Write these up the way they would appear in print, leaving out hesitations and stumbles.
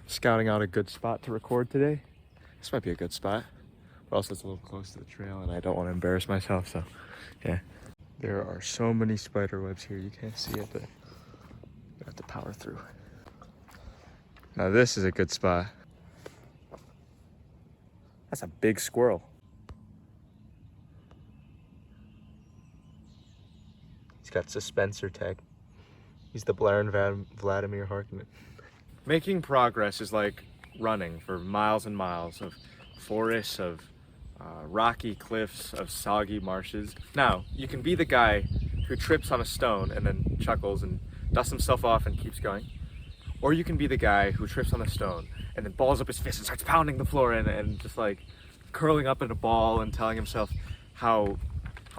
scouting out a good spot to record today. This might be a good spot, but also it's a little close to the trail and I don't want to embarrass myself, so yeah. There are so many spider webs here, you can't see it, but you have to power through. Now this is a good spot. That's a big squirrel. He's got suspensor tag. He's the Blair and Vladimir Hartman. Making progress is like running for miles and miles of forests, of rocky cliffs, of soggy marshes. Now, you can be the guy who trips on a stone and then chuckles and dusts himself off and keeps going. Or you can be the guy who trips on a stone and then balls up his fist and starts pounding the floor and just like curling up in a ball and telling himself how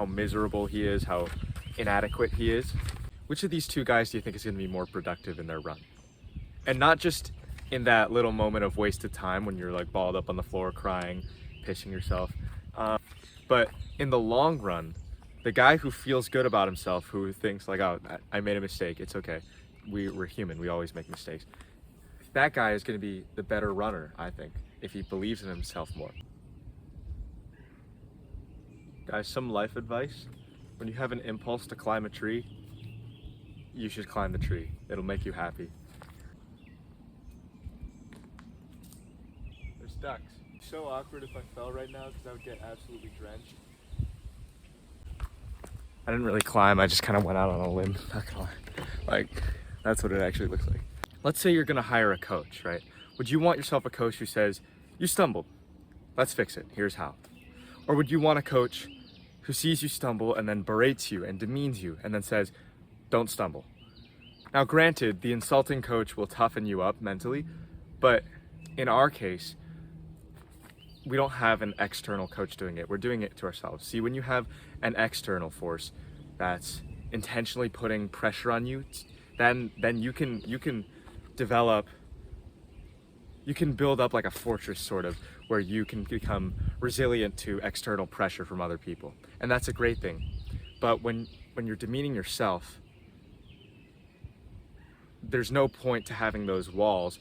miserable he is, how inadequate he is. Which of these two guys do you think is going to be more productive in their run? And not just in that little moment of wasted time when you're like balled up on the floor crying, pissing yourself, but in the long run, the guy who feels good about himself, who thinks like, oh, I made a mistake, it's okay, we're human, we always make mistakes, that guy is going to be the better runner, I think, if he believes in himself more. Guys, some life advice: when you have an impulse to climb a tree, you should climb the tree. It'll make you happy. There's ducks. It's so awkward if I fell right now because I would get absolutely drenched. I didn't really climb, I just kind of went out on a limb, not gonna lie. Like, that's what it actually looks like. Let's say you're gonna hire a coach, right? Would you want yourself a coach who says, you stumbled, let's fix it, here's how? Or would you want a coach who sees you stumble and then berates you and demeans you and then says, don't stumble? Now granted, the insulting coach will toughen you up mentally, but in our case, we don't have an external coach doing it. We're doing it to ourselves. See, when you have an external force that's intentionally putting pressure on you, then you can develop, you can build up like a fortress sort of, where you can become resilient to external pressure from other people. And that's a great thing. But when you're demeaning yourself, there's no point to having those walls.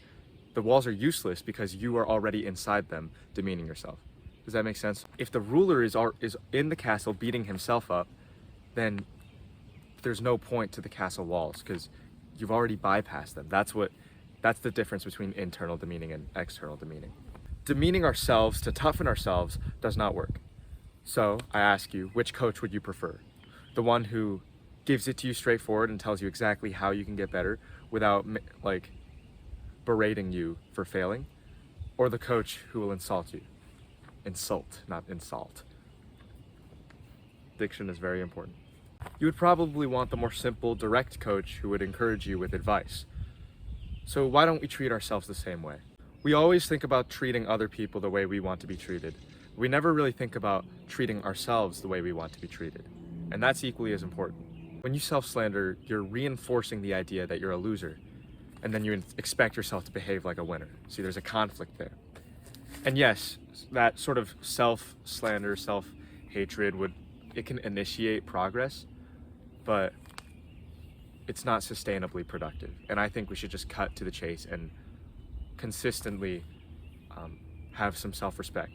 The walls are useless because you are already inside them, demeaning yourself. Does that make sense? If the ruler is in the castle beating himself up, then there's no point to the castle walls because you've already bypassed them. That's the difference between internal demeaning and external demeaning. Demeaning ourselves to toughen ourselves does not work. So I ask you, which coach would you prefer? The one who gives it to you straightforward and tells you exactly how you can get better without like berating you for failing, or the coach who will insult you? Insult, not insult. Diction is very important. You would probably want the more simple, direct coach who would encourage you with advice. So why don't we treat ourselves the same way? We always think about treating other people the way we want to be treated. We never really think about treating ourselves the way we want to be treated. And that's equally as important. When you self-slander, you're reinforcing the idea that you're a loser, and then you expect yourself to behave like a winner. See, there's a conflict there. And yes, that sort of self-slander, self-hatred it can initiate progress, but it's not sustainably productive. And I think we should just cut to the chase and consistently have some self-respect.